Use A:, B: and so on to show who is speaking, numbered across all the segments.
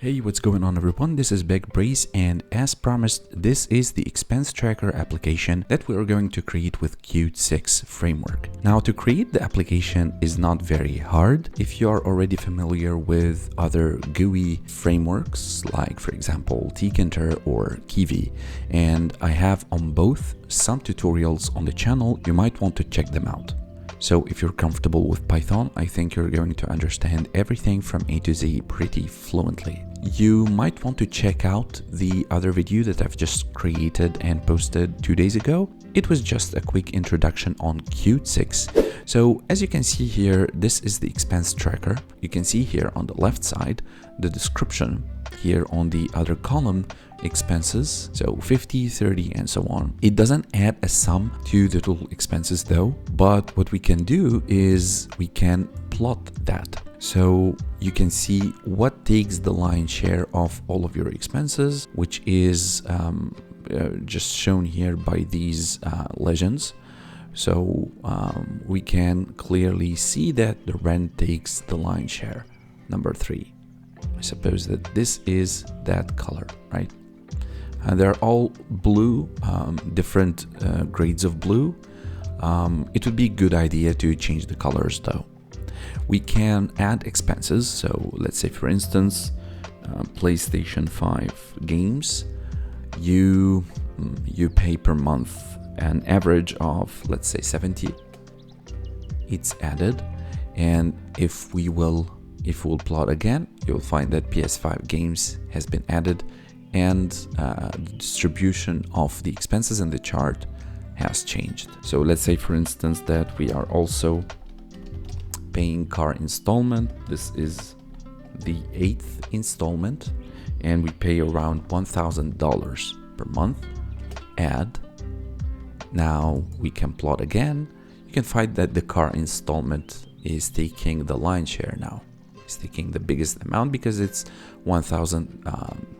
A: Hey, what's going on everyone? This is Big Breeze, and as promised, this is the expense tracker application that we are going to create with QT6 framework. Now, to create the application is not very hard if you are already familiar with other GUI frameworks, like for example Tkinter or Kiwi, and I have on both some tutorials on the channel. You might want to check them out. So if you're comfortable with Python, I think you're going to understand everything from A to Z pretty fluently. You might want to check out the other video that I've just created and posted 2 days ago. It was just a quick introduction on QT6. So as you can see here, this is the expense tracker. You can see here on the left side, the description. Here on the other column, expenses, so 50, 30, and so on. It doesn't add a sum to the total expenses though, but what we can do is we can plot that. So you can see what takes the lion's share of all of your expenses, which is just shown here by these legends. So we can clearly see that the rent takes the lion's share, number 3. I suppose that this is that color, right? And they're all blue, different grades of blue. It would be a good idea to change the colors though. We can add expenses. So let's say, for instance, PlayStation 5 games, you pay per month an average of, let's say, 70. It's added, and if we'll plot again, you'll find that PS5 games has been added, and the distribution of the expenses in the chart has changed. So let's say, for instance, that we are also paying car installment. This is the 8th installment, and we pay around $1,000 per month. Add. Now we can plot again. You can find that the car installment is taking the lion's share now. It's taking the biggest amount because it's 1,000,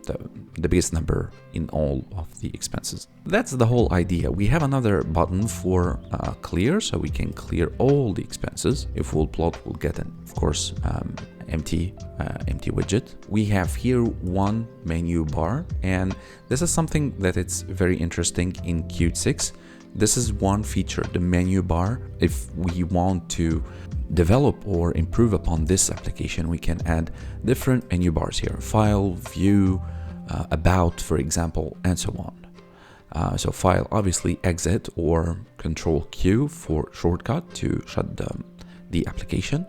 A: the biggest number in all of the expenses. That's the whole idea. We have another button for clear, so we can clear all the expenses. If we'll plot, we'll get an, of course, empty widget. We have here one menu bar, and this is something that it's very interesting in QT6. This is one feature, the menu bar. If we want to develop or improve upon this application, we can add different menu bars here: file, view, about, for example, and so on. So file, obviously exit, or control Q for shortcut to shut the application,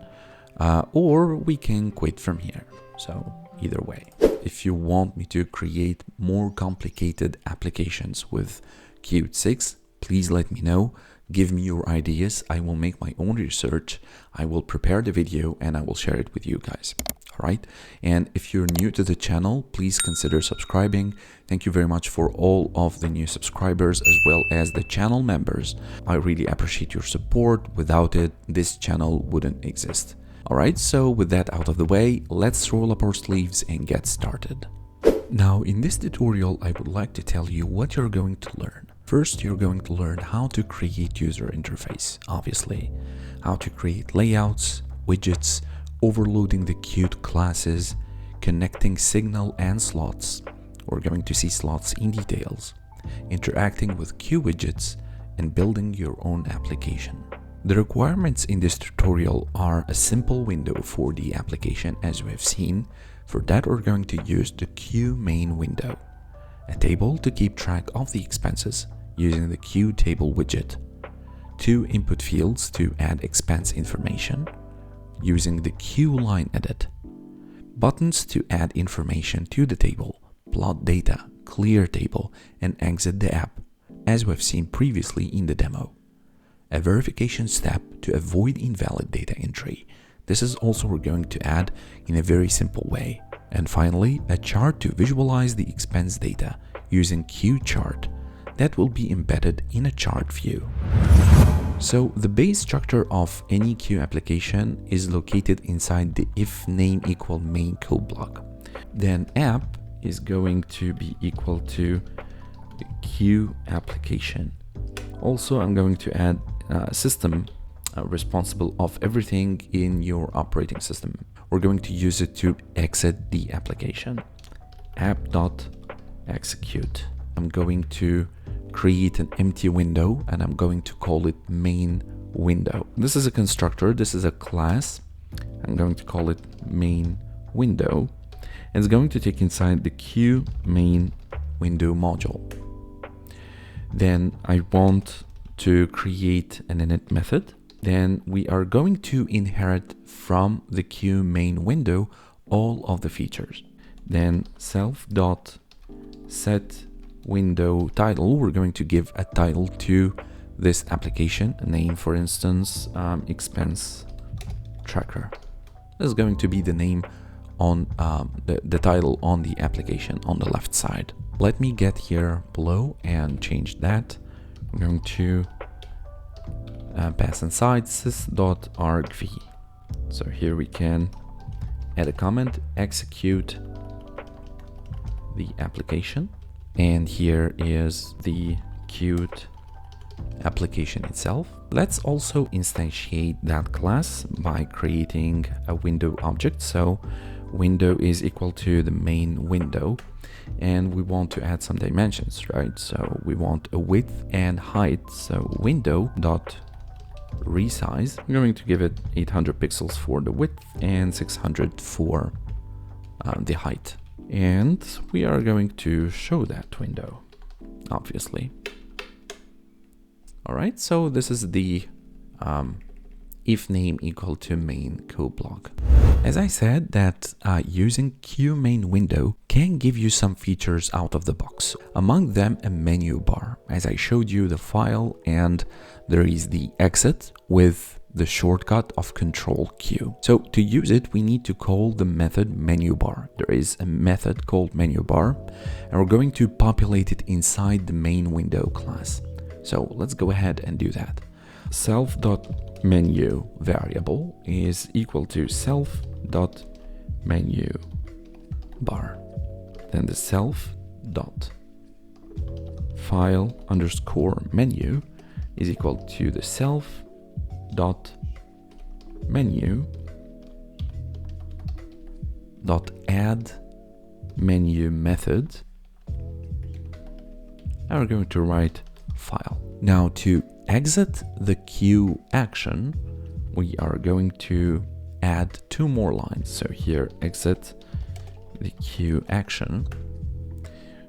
A: or we can quit from here. So either way. If you want me to create more complicated applications with QT6, please let me know. Give me your ideas. I will make my own research. I will prepare the video and I will share it with you guys. All right. And if you're new to the channel, please consider subscribing. Thank you very much for all of the new subscribers as well as the channel members. I really appreciate your support. Without it, this channel wouldn't exist. All right. So with that out of the way, let's roll up our sleeves and get started. Now, in this tutorial, I would like to tell you what you're going to learn. First, you're going to learn how to create user interface, obviously, how to create layouts, widgets, overloading the Qt classes, connecting signal and slots. We're going to see slots in details, interacting with Q widgets, and building your own application. The requirements in this tutorial are a simple window for the application, as we have seen. For that, we're going to use the Q main window, a table to keep track of the expenses using the Q table widget, 2 input fields to add expense information using the Q line edit, buttons to add information to the table, plot data, clear table, and exit the app, as we've seen previously in the demo, a verification step to avoid invalid data entry. This is also we're going to add in a very simple way. And finally, a chart to visualize the expense data using Q chart that will be embedded in a chart view. So the base structure of any Q application is located inside the if name equal main code block. Then app is going to be equal to the Q application. Also, I'm going to add system responsible of everything in your operating system. we're going to use it to exit the application. App.execute. I'm going to create an empty window and I'm going to call it main window. This is a constructor, this is a class. I'm going to call it main window. And it's going to take inside the Q main window module. Then I want to create an init method. Then we are going to inherit from the Q main window all of the features. Then self.set window title, we're going to give a title to this application, a name, for instance, expense tracker. This is going to be the name on the title on the application on the left side. Let me get here below and change that. I'm going to pass inside sys.argv. So here we can add a comment, execute the application, and here is the Qt application itself. Let's also instantiate that class by creating a window object. So window is equal to the main window, and we want to add some dimensions, right? So we want a width and height. So window dot resize, I'm going to give it 800 pixels for the width and 600 for the height. And we are going to show that window, obviously. All right, so this is the if name equal to main code block. As I said, that using Q main window can give you some features out of the box. Among them, a menu bar. As I showed you the file, and there is the exit with the shortcut of Control Q. So to use it, we need to call the method menu bar. There is a method called menu bar, and we're going to populate it inside the main window class. So let's go ahead and do that. Self.menu variable is equal to self.menu bar. Then the self.file_menu is equal to the self.menu.add menu method. And we're going to write file. Now to exit the Q action, we are going to add two more lines. So here, exit the Q action.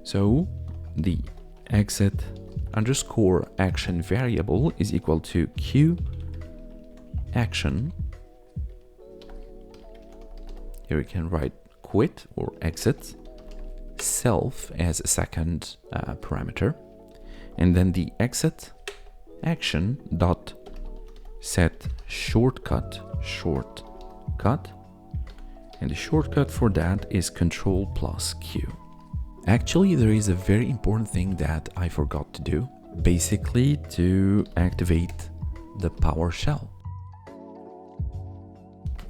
A: So the exit underscore action variable is equal to Q action. Here we can write quit or exit self as a second parameter. And then the exit action dot set shortcut, and the shortcut for that is Control plus Q. Actually, there is a very important thing that I forgot to do, basically to activate the PowerShell.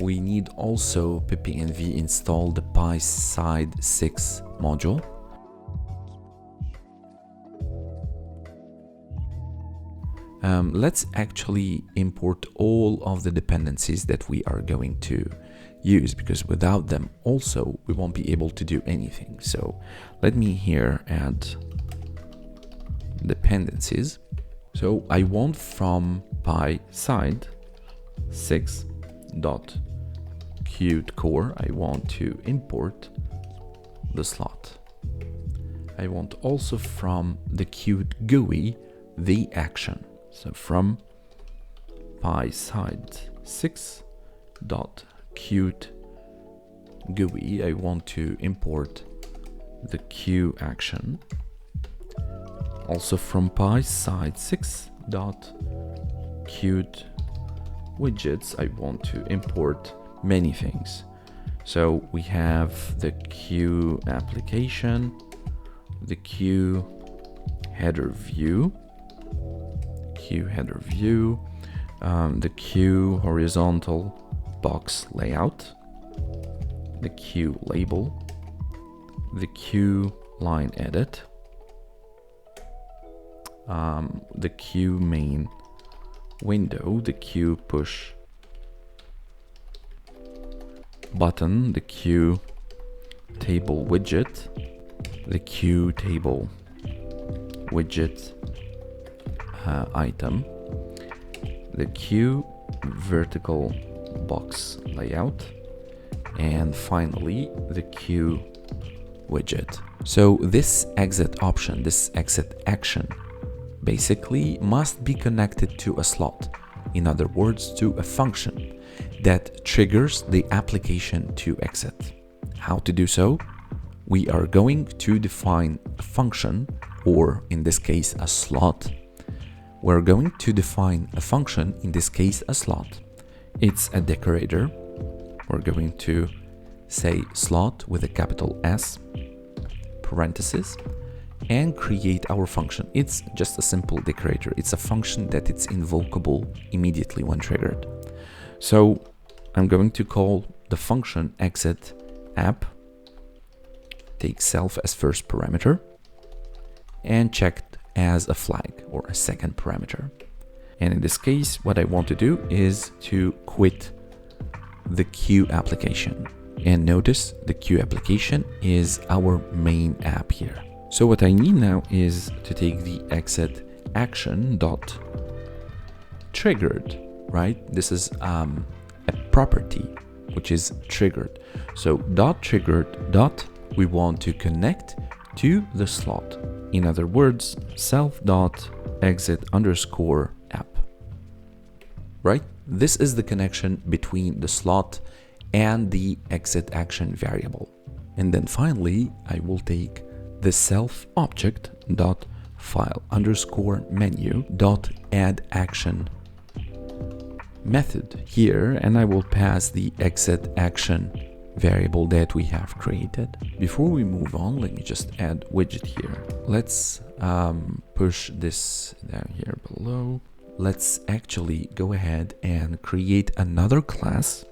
A: We need also ppnv install the PySide6 module. Let's actually import all of the dependencies that we are going to use, because without them also we won't be able to do anything. So let me here add dependencies. So I want from PySide6.Qt core, I want to import the slot. I want also from the Qt GUI the action. So from PySide6.Qt GUI, I want to import the Q action. Also from PySide6.Qt widgets, I want to import many things. So we have the Q application, the Q header view, the Q horizontal box layout, the Q label, the Q line edit, the Q main window, the Q push button, the Q table widget, the Q table widget item, the Q vertical box layout, and finally the Q widget. So this exit option, this exit action, basically must be connected to a slot. In other words, to a function that triggers the application to exit. How to do so? We are going to define a function, or in this case a slot. We're going to define a function, in this case a slot. It's a decorator. We're going to say slot with a capital S, parenthesis, and create our function. It's just a simple decorator. It's a function that it's invocable immediately when triggered. So I'm going to call the function exit app, take self as first parameter, and checked as a flag or a second parameter. And in this case, what I want to do is to quit the Q application. And notice the Q application is our main app here. So what I need now is to take the exit action dot triggered, right? This is a property which is triggered. So dot triggered dot, we want to connect to the slot. In other words, self dot exit underscore app, right? This is the connection between the slot and the exit action variable. And then finally, I will take the self object dot file underscore menu dot add action method here, and I will pass the exit action variable that we have created. Before we move on, let me just add widget here. Let's push this down here below. Let's actually go ahead and create another class,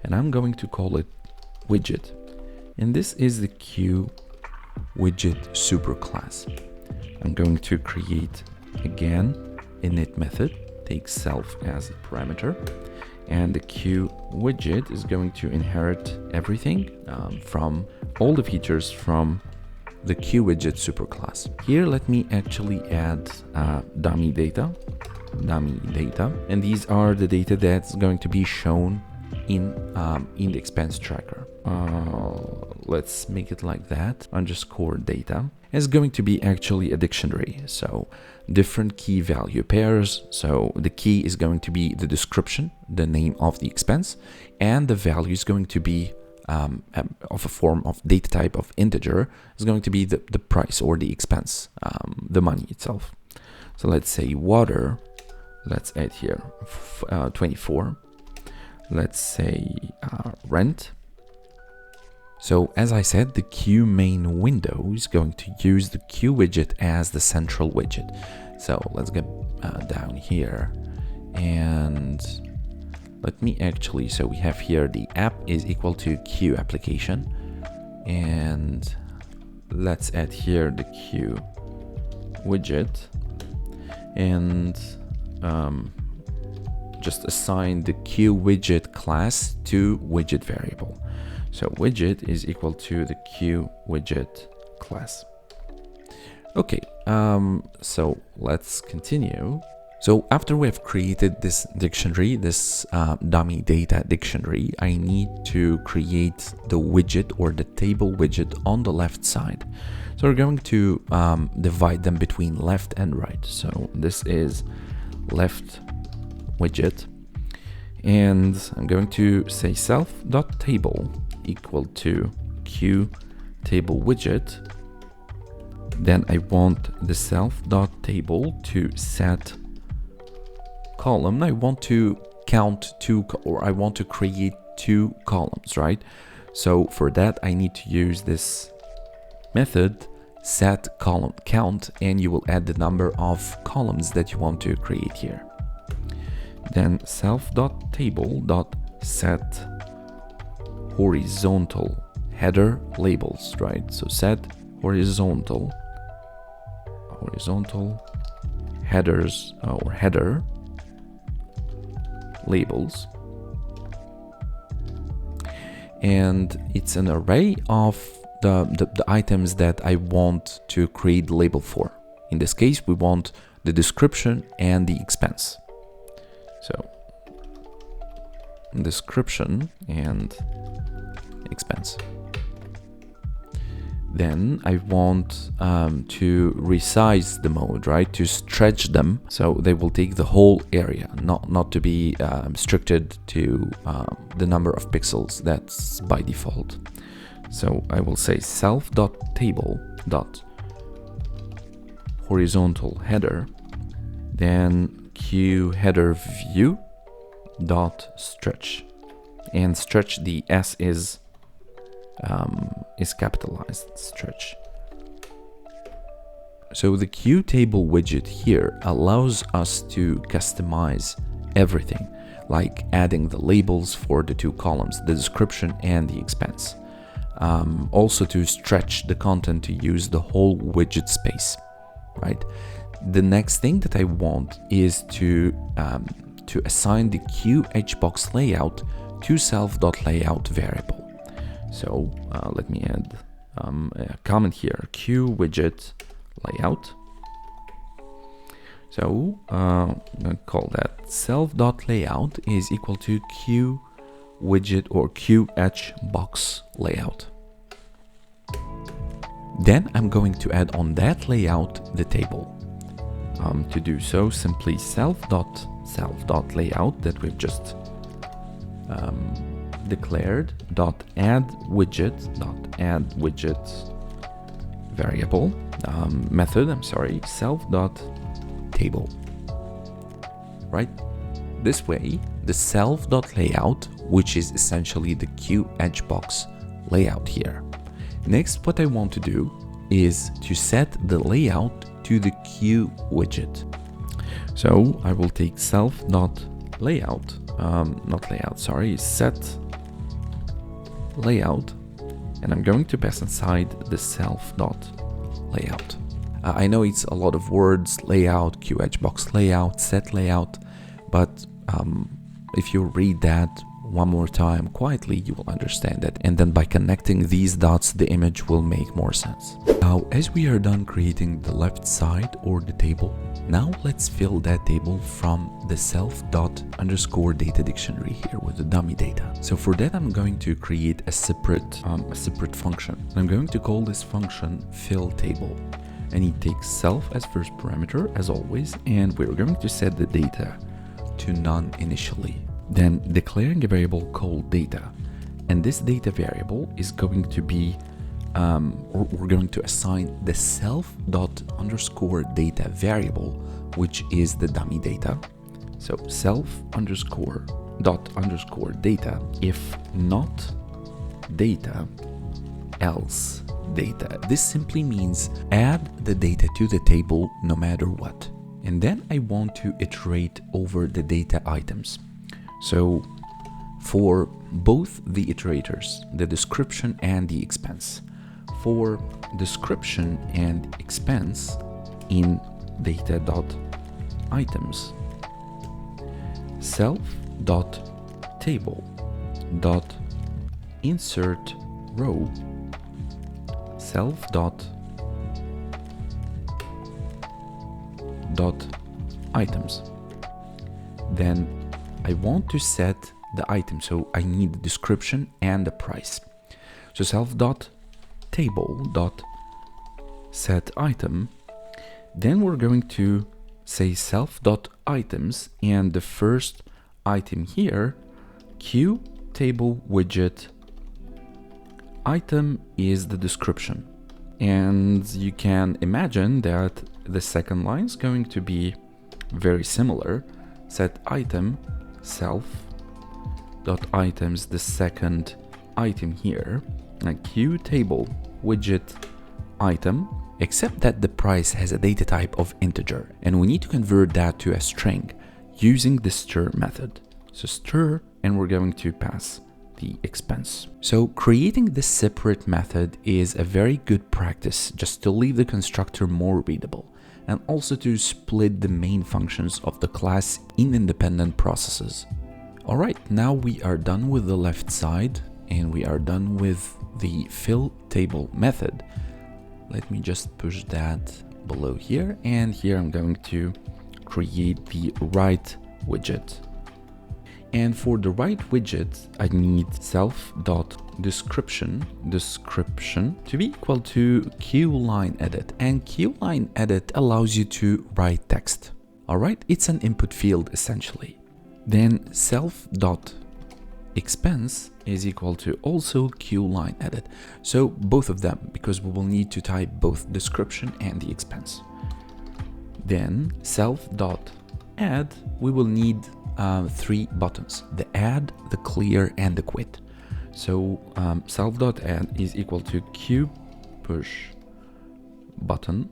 A: and I'm going to call it widget, and this is the Q widget superclass. I'm going to create again a init method, take self as a parameter, and the Q widget is going to inherit everything from all the features from the Q widget superclass. Here, let me actually add dummy data, and these are the data that's going to be shown in the expense tracker. Let's make it like that, underscore data. It's going to be actually a dictionary, so different key value pairs. So the key is going to be the description, the name of the expense, and the value is going to be of a form of data type of integer, is going to be the price or the expense, the money itself. So let's say water, let's add here 24. Let's say rent. So as I said, the Q main window is going to use the Q widget as the central widget. So let's get down here, and let me actually, so we have here the app is equal to Q application, and let's add here the Q widget, and just assign the Q widget class to widget variable. So widget is equal to the Q widget class. Okay, so let's continue. So after we have created this dictionary, this dummy data dictionary, I need to create the widget or the table widget on the left side. So we're going to divide them between left and right. So this is left widget, and I'm going to say self.table equal to Q table widget. Then I want the self.table to set column. I want to count two, or I want to create two columns, right? So for that, I need to use this method set column count, and you will add the number of columns that you want to create here. Then self.table.set horizontal header labels, right? So set horizontal headers or header labels. and it's an array of the items that I want to create the label for. In this case, we want the description and the expense. So description and expense. Then I want to resize the mode, right? To stretch them so they will take the whole area, not to be restricted to the number of pixels that's by default. So I will say self.table.horizontal header, then q header view dot stretch, and stretch, the S is capitalized, stretch. So the Q table widget here allows us to customize everything, like adding the labels for the two columns, the description and the expense. Also to stretch the content to use the whole widget space, right? The next thing that I want is to assign the QHbox layout to self.layout variable. So let me add a comment here, Q widget layout. So I'm going to call that self.layout is equal to Q widget or QHbox layout. Then I'm going to add on that layout the table. To do so, simply self.layout that we've just declared add widget variable method, self.table, right? This way the self.layout, which is essentially the QHbox layout here. Next, what I want to do is to set the layout to the Q widget. So I will take self.layout, set layout, and I'm going to pass inside the self.layout. I know it's a lot of words, layout, QHbox layout, set layout, but if you read that one more time quietly, you will understand it, and then by connecting these dots, the image will make more sense. Now, as we are done creating the left side or the table, now let's fill that table from the self._data dictionary here with the dummy data. So for that, I'm going to create a separate function. I'm going to call this function fill table, and it takes self as first parameter as always, and we're going to set the data to none initially. Then declaring a variable called data, and this data variable is going to be we're going to assign the self._data variable, which is the dummy data. So self_data, if not data, else data. This simply means add the data to the table no matter what. And then I want to iterate over the data items. So for both the iterators, the description and the expense, for description and expense in data.items, self.table.insert row, self.items. Then I want to set the item, so I need the description and the price. So self.table.setItem. Then we're going to say self.items, and the first item here, Q table widget item, is the description. And you can imagine that the second line is going to be very similar. Set item self.items, the second item here, and Q table widget item, except that the price has a data type of integer, and we need to convert that to a string using the stir method. So stir, and we're going to pass the expense. So creating this separate method is a very good practice, just to leave the constructor more readable, and also to split the main functions of the class in independent processes. Alright, now we are done with the left side. and we are done with the fill table method. Let me just push that below here, and here I'm going to create the right widget. And for the right widget, I need self.description to be equal to QLineEdit, and QLineEdit allows you to write text. All right, it's an input field essentially. Then self.expense is equal to also QLineEdit. So both of them, because we will need to type both description and the expense. Then self.add, we will need 3 buttons: the add, the clear, and the quit. So self.add is equal to Q push button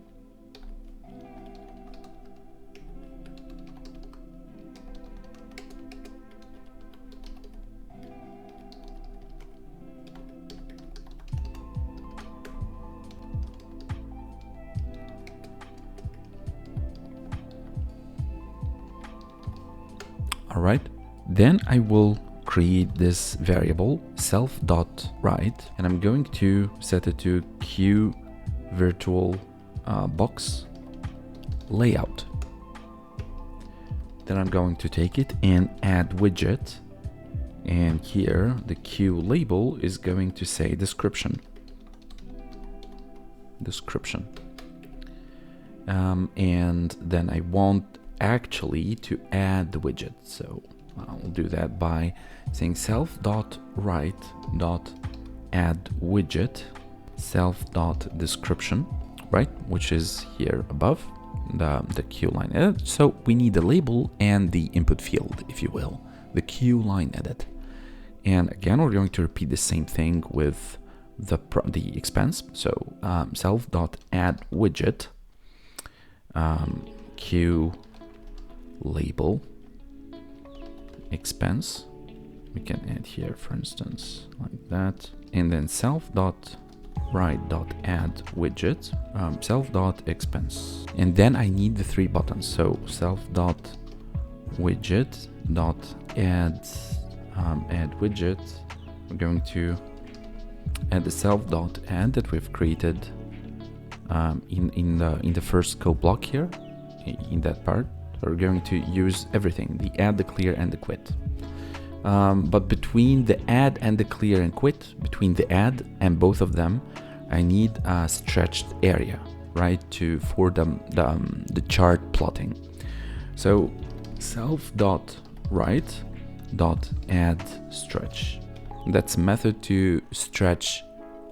A: All right, then I will create this variable self.write, and I'm going to set it to Q virtual box layout. Then I'm going to take it and add widget, and here the Q label is going to say description. And then I want actually to add the widget, so I'll do that by saying self.write.add widget self.description, right, which is here above the Q line edit. So we need the label and the input field, if you will, the Q line edit. And again, we're going to repeat the same thing with the expense. So self.add widget Q label expense, we can add here, for instance, like that, and then self.write.add widget self.expense, and then I need the 3 buttons. So self.widget.add add widget, we're going to add the self.add that we've created in the first code block here. In that part, we're going to use everything: the add, the clear, and the quit. But between the add and the clear and quit, between the add and both of them, I need a stretched area, right, for the chart plotting. So self.write.add stretch. That's a method to stretch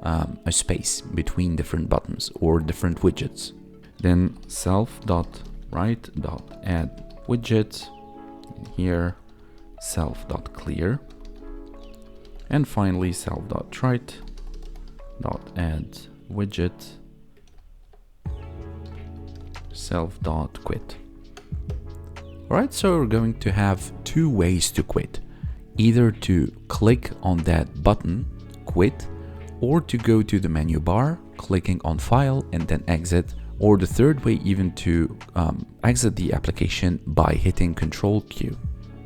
A: a space between different buttons or different widgets. Then self.write.add widget, here self.clear, and finally self.write.add widget self.quit. Alright, so we're going to have 2 ways to quit: either to click on that button, quit, or to go to the menu bar, clicking on file and then exit, or the third way even to exit the application by hitting Ctrl Q,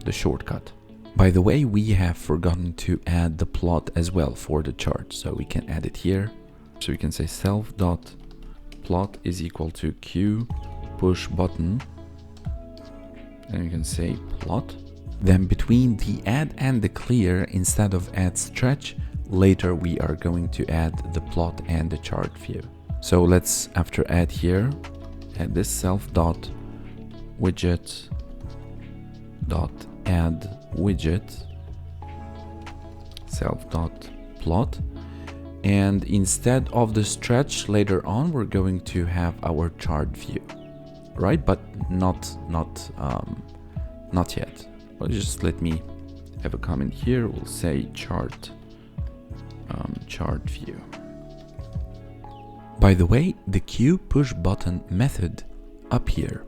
A: the shortcut. By the way, we have forgotten to add the plot as well for the chart, so we can add it here. So we can say self.plot is equal to Q push button, and you can say plot. Then between the add and the clear, instead of add stretch, later we are going to add the plot and the chart view. So let's, after add here, add this self.widget.add widget self.plot, and instead of the stretch later on, we're going to have our chart view, right? But not yet. Well, just let me have a comment here. We'll say chart view. By the way, the Q push button method up here,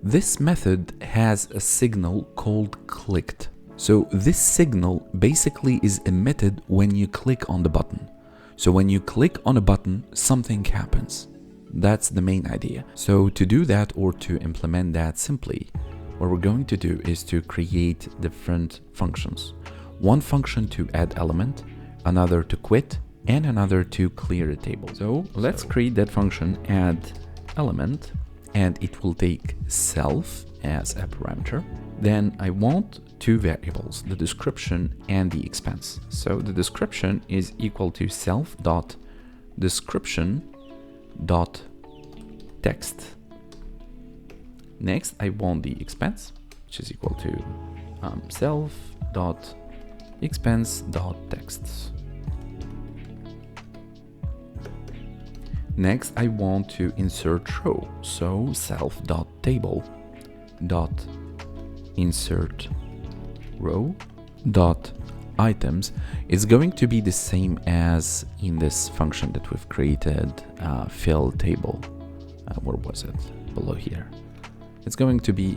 A: this method has a signal called clicked. So this signal basically is emitted when you click on the button. So when you click on a button, something happens. That's the main idea. So to do that, or to implement that simply, what we're going to do is to create different functions. one function to add element, another to quit, and another to clear the table. So let's create that function add element, and it will take self as a parameter. Then I want two variables, the description and the expense. So the description is equal to self.description.text. Next, I want the expense, which is equal to self.expense.text. Next, I want to insert row, so self.table.insert row.items is going to be the same as in this function that we've created, fill table. Where was it? Below here. It's going to be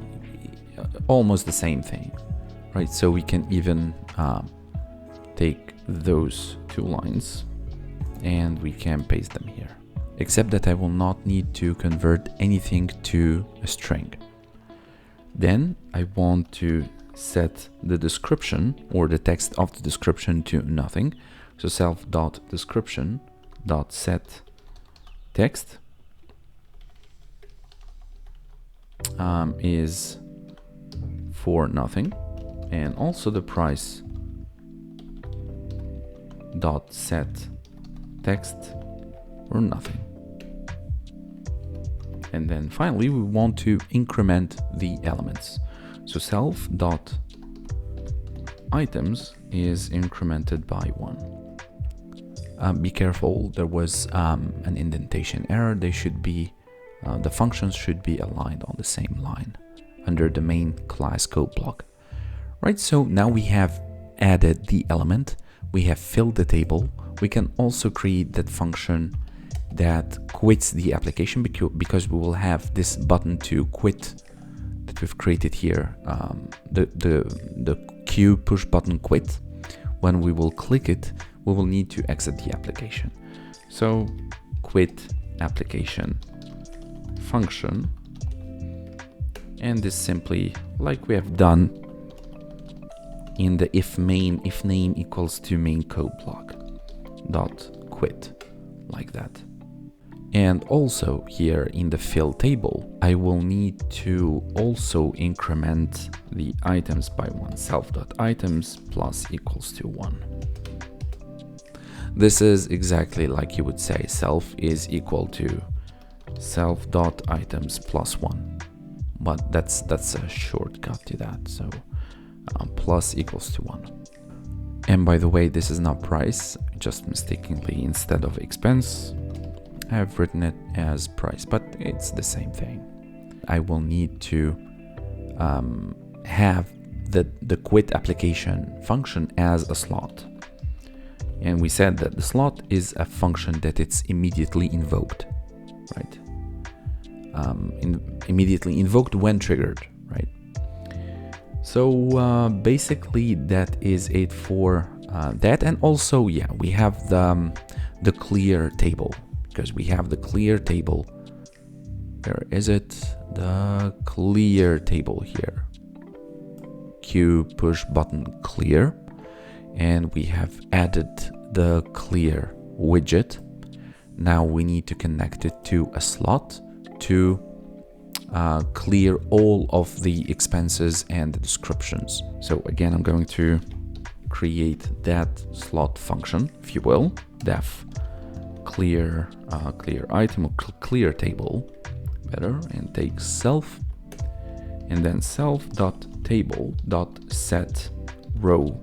A: almost the same thing, right? So we can even take those two lines and we can paste them here. Except that I will not need to convert anything to a string. Then I want to set the description or the text of the description to nothing. So self.description.set text is for nothing, and also the price dot set text or nothing. And then finally we want to increment the elements. So self dot items is incremented by 1. Be careful, there was an indentation error. They should be the functions should be aligned on the same line under the main class code block. Right, so now we have added the element, we have filled the table. We can also create that function that quits the application because we will have this button to quit that we've created here, the Q push button quit. When we will click it, we will need to exit the application. So quit application function, and this simply, like we have done in the if name equals to main code block dot quit, like that. And also here in the fill table, I will need to also increment the items by 1, self.items plus equals to 1. This is exactly like you would say self is equal to self.items plus 1, but that's a shortcut to that. So plus equals to 1. And by the way, this is not price, just mistakenly instead of expense I've written it as price, but it's the same thing. I will need to have the quit application function as a slot. And we said that the slot is a function that it's immediately invoked, right? Immediately invoked when triggered, right? So basically that is it for that. And also, yeah, we have the clear table, because we have the clear table. Where is it? The clear table here. Q push button clear. And we have added the clear widget. Now we need to connect it to a slot to clear all of the expenses and the descriptions. So again, I'm going to create that slot function, if you will, def clear item or clear table, better, and take self, and then self.table.set row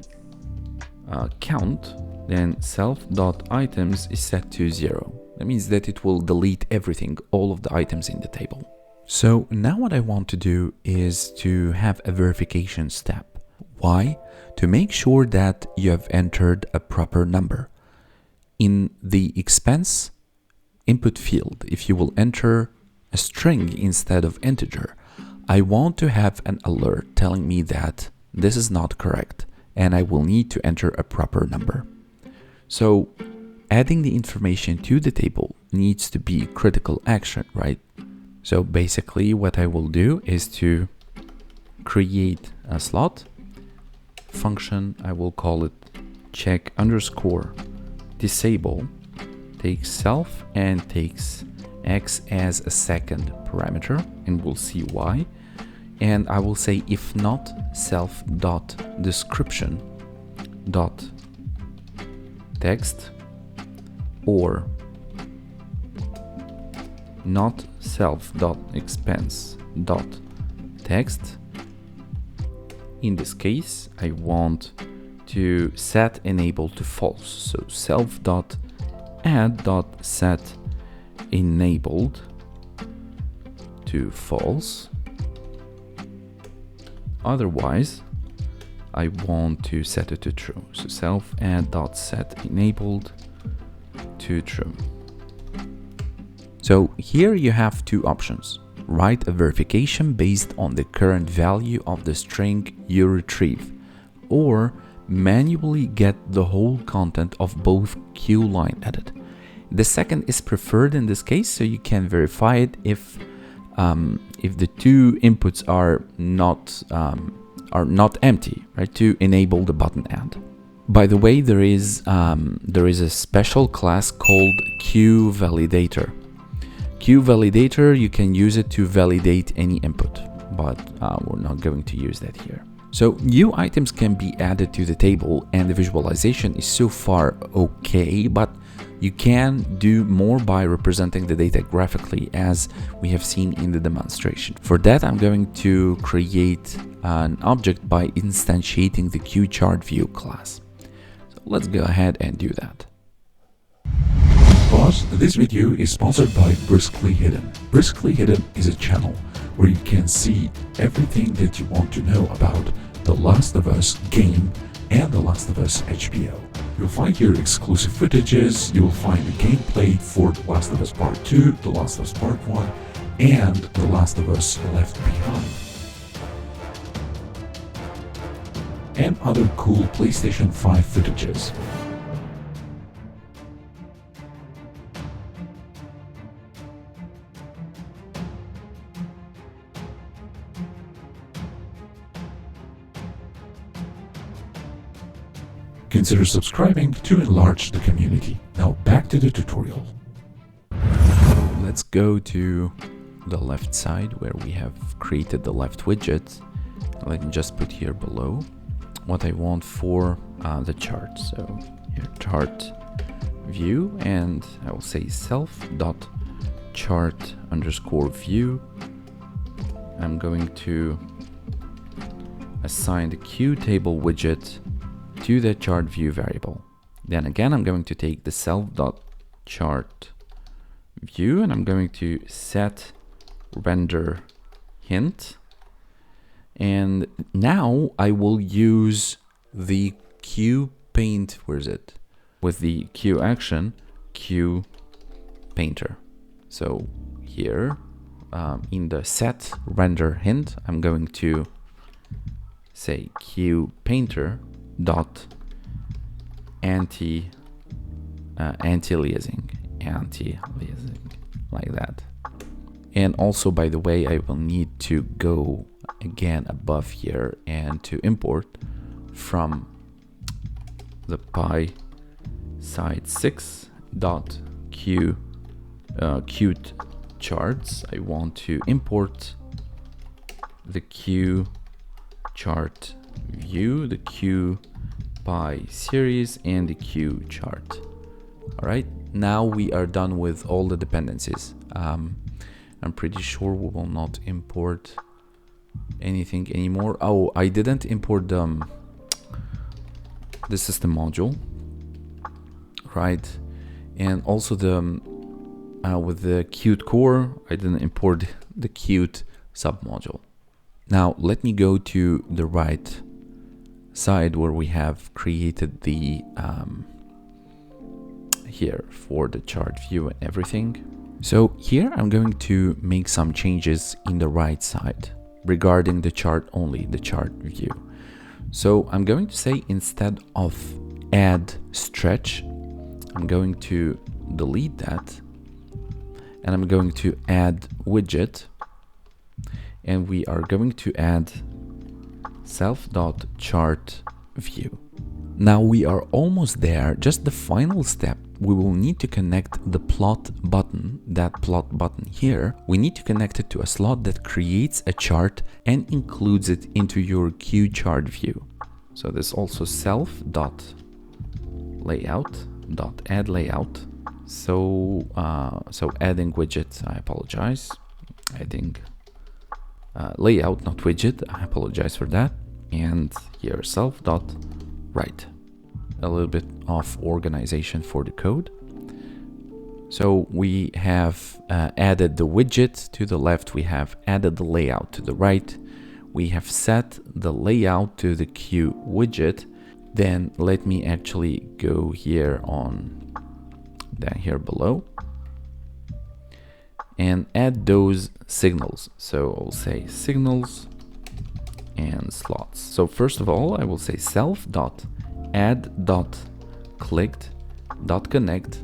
A: count, then self.items is set to 0. That means that it will delete everything, all of the items in the table. So now what I want to do is to have a verification step. Why? To make sure that you have entered a proper number. In the expense input field, if you will enter a string instead of integer, I want to have an alert telling me that this is not correct and I will need to enter a proper number. So adding the information to the table needs to be critical action, right? So basically what I will do is to create a slot function, I will call it check underscore disable, takes self and takes x as a second parameter, and we'll see why. And I will say if not self dot description dot text or not self dot expense dot text. In this case, I want to set enable to false. So self dot add dot set enabled to false. Otherwise, I want to set it to true. So self add dot set enabled to true. So here you have two options. Write a verification based on the current value of the string you retrieve, or manually get the whole content of both Q line edit. The second is preferred in this case, so you can verify it if the two inputs are not empty, right? To enable the button add. By the way, there is a special class called Q validator. Q validator, you can use it to validate any input, but we're not going to use that here. So new items can be added to the table, and the visualization is so far okay, but you can do more by representing the data graphically, as we have seen in the demonstration. For that, I'm going to create an object by instantiating the QChartView class. So let's go ahead and do that.
B: Pause. This video is sponsored by Briskly Hidden. Briskly Hidden is a channel where you can see everything that you want to know about The Last of Us game and The Last of Us HBO. You'll find here exclusive footages, you'll find the gameplay for The Last of Us Part 2, The Last of Us Part 1, and The Last of Us Left Behind. And other cool PlayStation 5 footages. Consider subscribing to enlarge the community. Now back to the tutorial.
A: Let's go to the left side where we have created the left widget. Let me just put here below what I want for the chart. So here chart view, and I will say self dot chart underscore view. I'm going to assign the Q table widget to the chart view variable. Then again, I'm going to take the self dot chart view, and I'm going to set render hint. And now I will use the Q paint, where is it? With the Q action, Q painter. So here in the set render hint, I'm going to say Q painter dot anti-aliasing, like that. And also, by the way, I will need to go again above here and to import from the pi side 6 dot q qt charts. I want to import the Q chart view, the Q pi series, and the Q chart. All right, now we are done with all the dependencies. I'm pretty sure we will not import anything anymore. Oh, I didn't import the system module, right? And also the with the Qt core, I didn't import the Qt submodule. Now let me go to the right side where we have created the here for the chart view and everything. So here I'm going to make some changes in the right side regarding the chart only, the chart view. So I'm going to say, instead of add stretch, I'm going to delete that, and I'm going to add widget, and we are going to add self.chart view. Now we are almost there. Just the final step, we will need to connect the plot button, that plot button here. We need to connect it to a slot that creates a chart and includes it into your Q chart view. So this also self.layout.add layout. So adding widget, I apologize. I think layout, not widget. I apologize for that. And here self.write. A little bit of organization for the code. So we have added the widget to the left. We have added the layout to the right. We have set the layout to the Q widget. Then let me actually go here down here below and add those signals. So I'll say signals and slots. So first of all, I will say self.add.clicked.connect,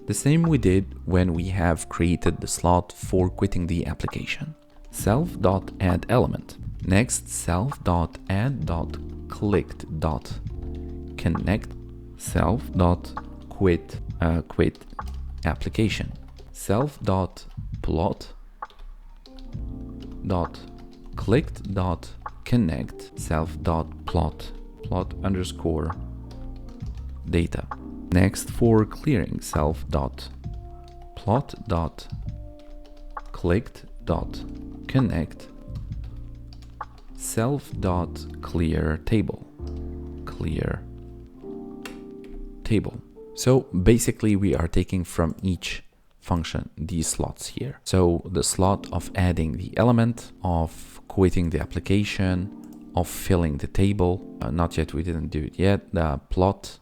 A: the same we did when we have created the slot for quitting the application. Self.addElement. Next, self.add.clicked.connect, self.quit application, self.plot.clicked.connect, self.plot underscore data. Next, for clearing, self.plot.clicked.connect, self.clear table, clear table. So basically we are taking from each function these slots here. So the slot of adding the element, of quitting the application, of filling the table, not yet, we didn't do it yet. The plot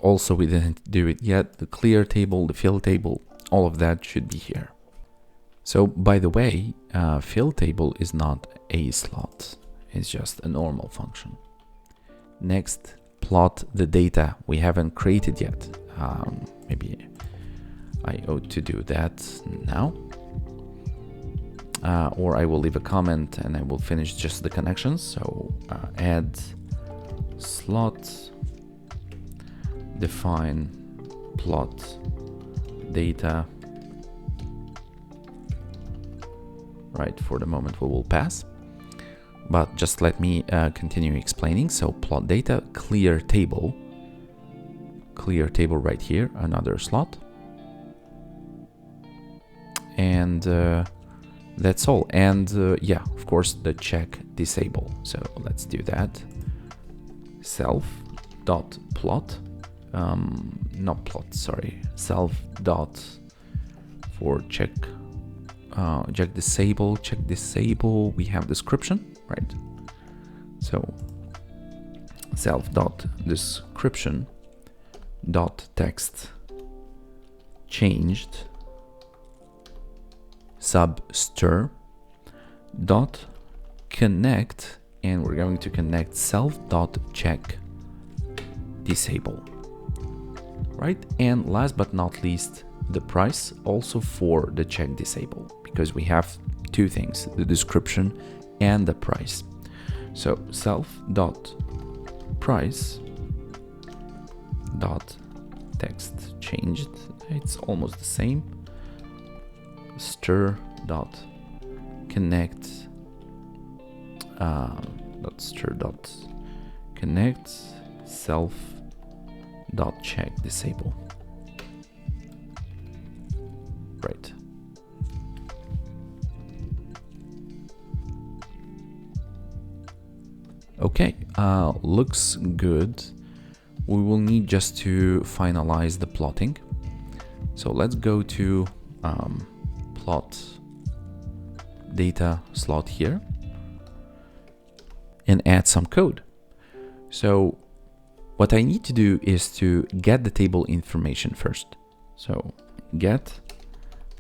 A: also we didn't do it yet. The clear table, the fill table, all of that should be here. So by the way, fill table is not a slot, it's just a normal function. Next, plot the data we haven't created yet. Maybe I ought to do that now. Or I will leave a comment and I will finish just the connections. So add slot, define plot data. Right, for the moment we will pass, but just let me continue explaining. So plot data, clear table right here, another slot, and that's all. And yeah, of course, the check disable. So let's do that. Self.plot, not plot, sorry, self. For check disable, we have description, right? So self.description .text changed substr .connect, and we're going to connect self.check disable, right? And last but not least, the price also for the check disable, because we have two things, the description and the price. So self.price .text changed, it's almost the same, stir.connect stir.connect self.check disable. Right. Okay, looks good. We will need just to finalize the plotting. So let's go to plot data slot here and add some code. So what I need to do is to get the table information first. So get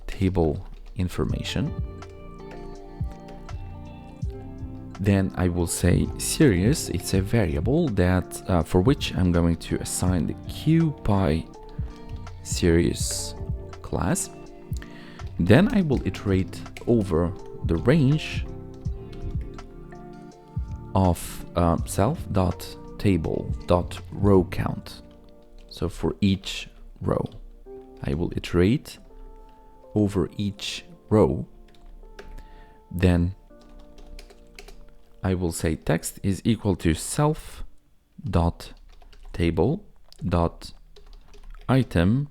A: table information. Then I will say series. It's a variable that for which I'm going to assign the QPy series class. Then I will iterate over the range of table.row count. So for each row, I will iterate over each row. Then I will say text is equal to self.table.item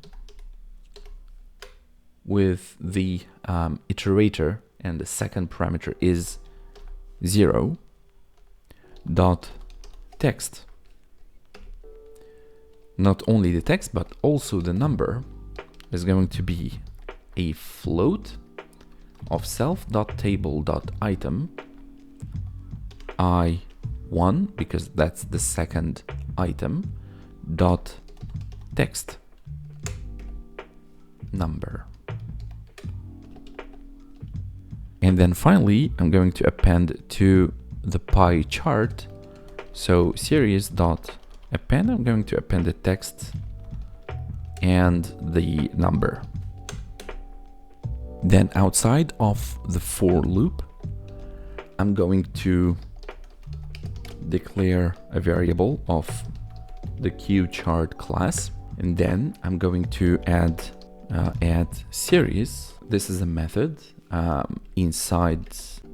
A: with the iterator, and the second parameter is 0 dot text. Not only the text, but also the number is going to be a float of self.table.item I1, because that's the second item, dot text number. And then finally, I'm going to append to the pie chart. So series.append, I'm going to append the text and the number. Then outside of the for loop, I'm going to declare a variable of the QChart class, and then I'm going to add series. This is a method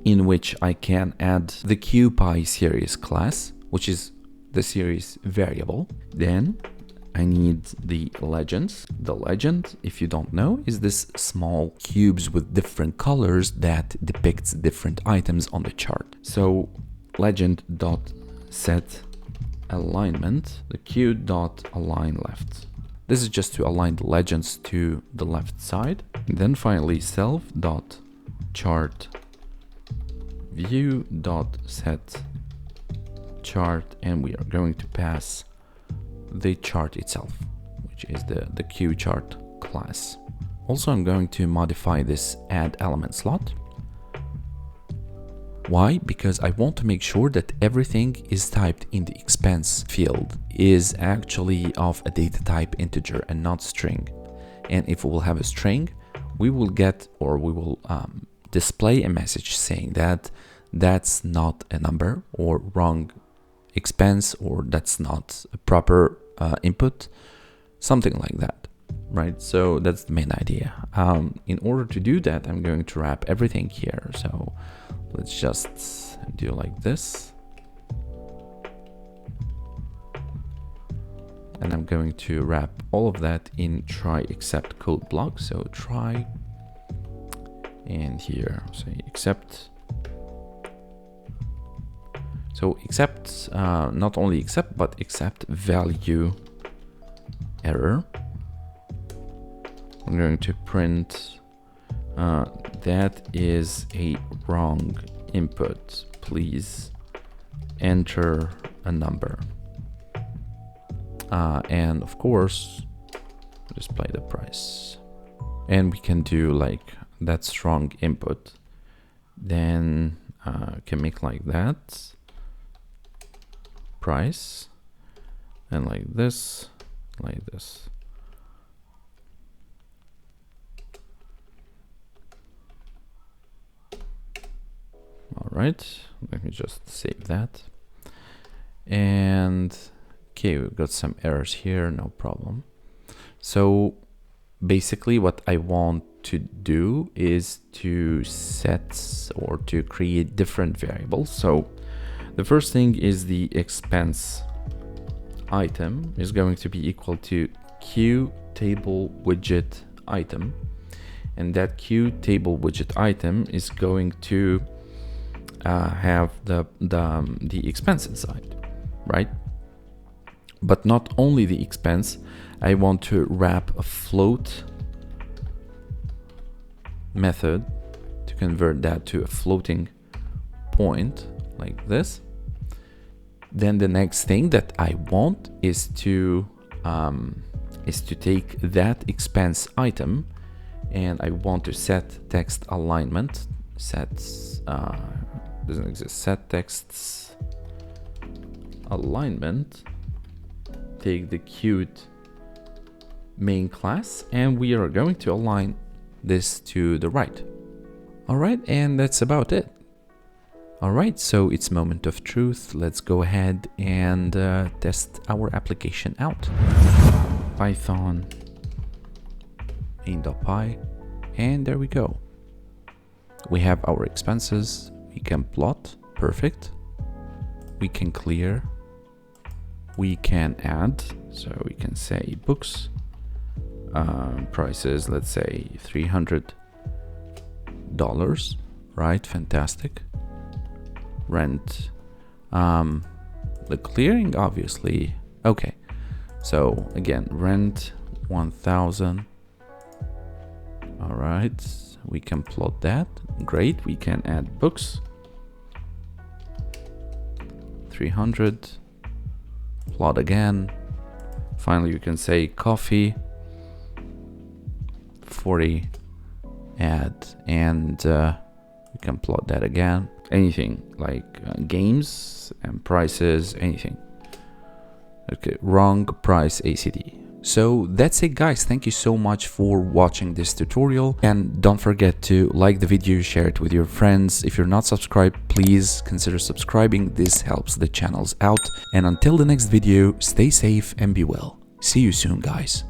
A: in which I can add the QPy series class, which is the series variable. Then I need the legends. The legend, if you don't know, is this small cubes with different colors that depicts different items on the chart. So legend.set alignment, the q.align left. This is just to align the legends to the left side. And then finally self.chart view.set chart, and we are going to pass the chart itself, which is the QChart class. Also, I'm going to modify this add element slot. Why? Because I want to make sure that everything is typed in the expense field is actually of a data type integer and not string. And if we will have a string, we will get, or we will display a message saying that that's not a number, or wrong expense, or that's not a proper input, something like that, right? So that's the main idea. In order to do that, I'm going to wrap everything here. So let's just do like this. And I'm going to wrap all of that in try except code block. So try, and here say except. So except, not only except, but except value error. I'm going to print that is a wrong input. Please enter a number. And of course, display the price. And we can do like that's wrong input. Then can make like that. Price, and like this, like this. All right, let me just save that. And okay, we've got some errors here, no problem. So basically what I want to do is to set or to create different variables. So the first thing is the expense item is going to be equal to Q table widget item, and that Q table widget item is going to have the expense inside, right? But not only the expense, I want to wrap a float method to convert that to a floating point like this. Then the next thing that I want is to take that expense item, and I want to set text alignment. Doesn't exist. Set texts alignment. Take the Qt main class, and we are going to align this to the right. All right, and that's about it. All right, so it's moment of truth. Let's go ahead and test our application out. Python main.py, and there we go. We have our expenses. We can plot, perfect. We can clear. We can add, so we can say books. Prices, let's say $300, right? Fantastic. Rent, the clearing, obviously. Okay, so again, rent 1,000. All right, we can plot that. Great. We can add books, 300. Plot again. Finally, you can say coffee, 40. Add, and you can plot that again. Anything like games and prices, anything. Okay, wrong price ACD. So that's it, guys. Thank you so much for watching this tutorial, and don't forget to like the video, share it with your friends. If you're not subscribed, please consider subscribing. This helps the channels out. And until the next video, stay safe and be well. See you soon, guys.